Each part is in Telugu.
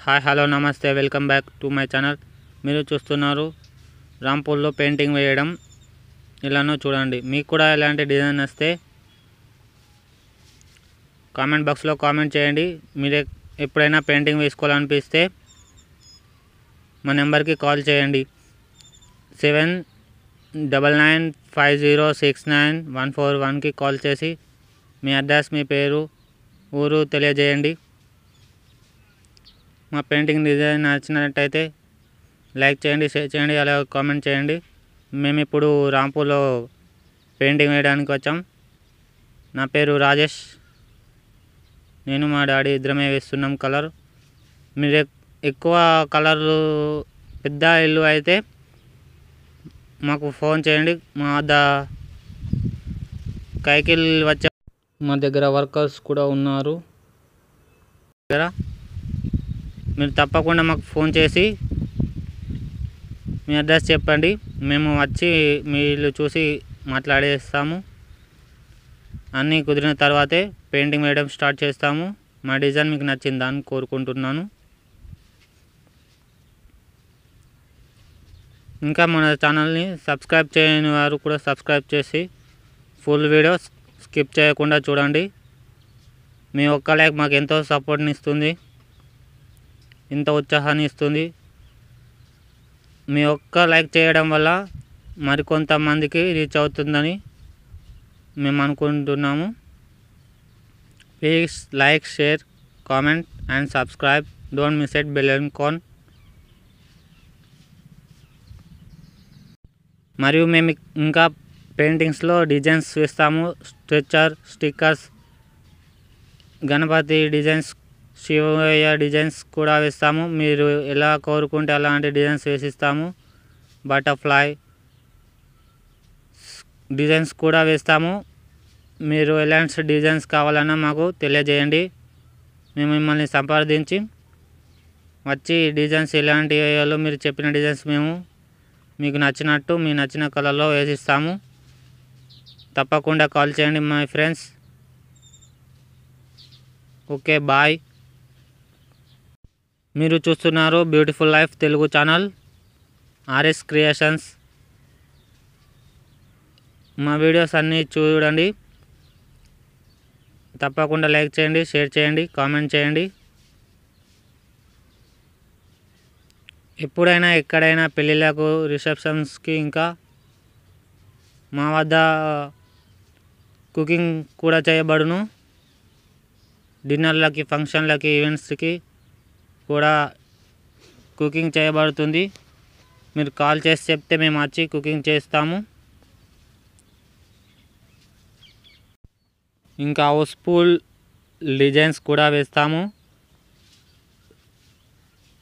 హాయ్ హలో నమస్తే welcome back to my channel. మీరు చూస్తున్నారు రాంపూల్లో పెయింటింగ్ వేయడం ఇలానో చూడండి. మీకు కూడా ఎలాంటి డిజైన్ వస్తే కామెంట్ బాక్స్లో కామెంట్ చేయండి. మీరు ఎప్పుడైనా పెయింటింగ్ వేసుకోవాలనిపిస్తే మా నెంబర్కి కాల్ చేయండి. 7995069141కి కాల్ చేసి మీ అడ్రస్, మీ పేరు, ఊరు తెలియజేయండి. మా పెయింటింగ్ డిజైన్ నచ్చినట్టయితే లైక్ చేయండి, షేర్ చేయండి, అలాగే కామెంట్ చేయండి. మేము ఇప్పుడు రాంపూర్లో పెయింటింగ్ వేయడానికి వచ్చాం. నా పేరు రాజేష్. నేను మా డాడీ ఇద్దరమే వేస్తున్నాం కలర్. మీరు ఎక్కువ కలర్లు పెద్ద ఇల్లు అయితే మాకు ఫోన్ చేయండి. మా వద్ద కైకిల్ వచ్చా, మా దగ్గర వర్కర్స్ కూడా ఉన్నారు. మీరు తప్పకుండా మాకు ఫోన్ చేసి మీ అడ్రస్ చెప్పండి. మేము వచ్చి మీ ఇల్లు చూసి మాట్లాడేస్తాము. అన్నీ కుదిరిన తర్వాతే పెయింటింగ్ వేయడం స్టార్ట్ చేస్తాము. మా డిజైన్ మీకు నచ్చిందని కోరుకుంటున్నాను. ఇంకా మన ఛానల్ని సబ్స్క్రైబ్ చేయని వారు కూడా సబ్స్క్రైబ్ చేసి ఫుల్ వీడియో స్కిప్ చేయకుండా చూడండి. మీ ఒక్క లైక్ మాకు ఎంతో సపోర్ట్ని ఇస్తుంది, ఎంతో ఉత్సాహాన్ని ఇస్తుంది. మీ ఒక్క లైక్ చేయడం వల్ల మరికొంతమందికి రీచ్ అవుతుందని మేము అనుకుంటున్నాము. Please like, share, comment and subscribe. Don't miss it, bell icon. మరియు మేము ఇంకా పెయింటింగ్స్లో డిజైన్స్ వేస్తాము. Stretcher, stickers, Ganapati designs, Shivayya designs కూడా వేస్తాము. మీరు ఎలా కోరుకుంటే అలాంటి డిజైన్స్ వేసిస్తాము. బటర్ఫ్లై డిజైన్స్ కూడా వేస్తాము. మీరు ఎలాంటి డిజైన్స్ కావాలన్నా మాకు తెలియజేయండి. మేము మిమ్మల్ని సంప్రదించి వచ్చి డిజైన్స్ ఎలాంటి వేయాలో మీరు చెప్పిన డిజైన్స్ మేము మీకు నచ్చినట్టు మీ నచ్చిన కలర్లో వేసిస్తాము. తప్పకుండా కాల్ చేయండి మై ఫ్రెండ్స్. Okay, bye. మీరు చూస్తున్నారు beautiful life Telugu channel, RS creations. మా వీడియోస్ అన్నీ చూడండి. తప్పకుండా లైక్ చేయండి, షేర్ చేయండి, కామెంట్ చేయండి. ఎప్పుడైనా ఎక్కడైనా పెళ్ళిళ్ళకు, రిసెప్షన్స్కి, ఇంకా మా వద్ద కుకింగ్ కూడా చేయబడును. డిన్నర్లకి, ఫంక్షన్లకి, ఈవెంట్స్కి కూడా కుకింగ్ చేయబడుతుంది. మీరు కాల్ చేసి చెప్తే మేము వచ్చి కుకింగ్ చేస్తాము. ఇంకా హౌస్ఫుల్ డిజైన్స్ కూడా వేస్తాము.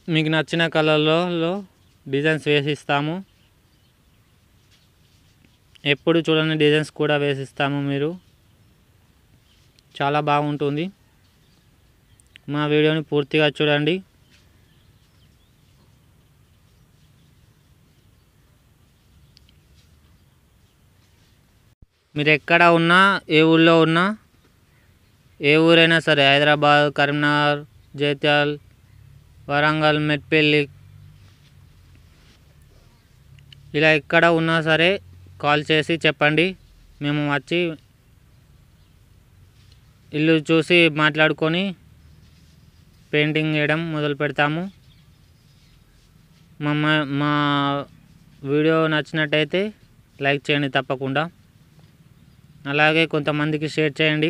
మీకు నచ్చిన కలర్లో డిజైన్స్ వేసిస్తాము. ఎప్పుడు చూడని డిజైన్స్ కూడా వేసిస్తాము. మీరు చాలా బాగుంటుంది. మా వీడియోని పూర్తిగా చూడండి. మీరు ఎక్కడ ఉన్నా, ఏ ఊళ్ళో ఉన్నా, ఏ ఊరైనా సరే, హైదరాబాద్, కరీంనగర్, జైత్యాల్, వరంగల్, మెట్పల్లి, ఇలా ఎక్కడ ఉన్నా సరే కాల్ చేసి చెప్పండి. మేము వచ్చి ఇల్లు చూసి మాట్లాడుకొని పెయింటింగ్ వేయడం మొదలు పెడతాము. మా వీడియో నచ్చినట్టయితే లైక్ చేయండి తప్పకుండా. అలాగే కొంతమందికి షేర్ చేయండి.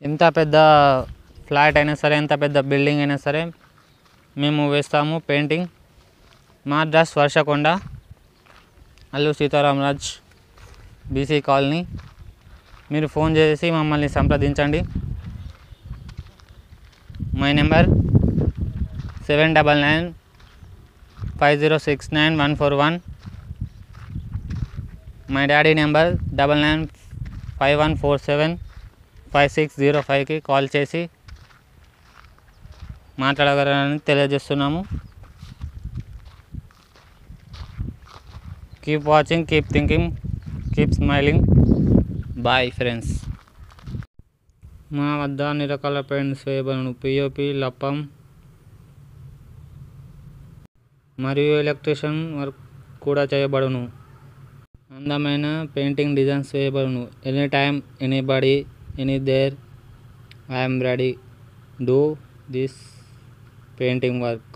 ఎంత పెద్ద ఫ్లాట్ అయినా సరే, ఎంత పెద్ద బిల్డింగ్ అయినా సరే మేము వేస్తాము పెయింటింగ్. మా address Varshakonda, Alluri Sitaramaraj, BC colony. మీరు ఫోన్ చేసి మమ్మల్ని సంప్రదించండి. My number 7995069141. My daddy number 9951475605కి కాల్ చేసి మాట్లాడగలరని తెలియజేస్తున్నాము. Keep watching, keep thinking, keep smiling. Bye friends. మా వద్ద అన్ని రకాల పెయింట్స్ వేయబడును. పిఓపి, లప్పం మరియు ఎలక్ట్రీషియన్ వర్క్ కూడా చేయబడును. అందమైన పెయింటింగ్ డిజైన్స్ వేయబడును. Any time, anybody, anywhere, I'm ready do this painting work.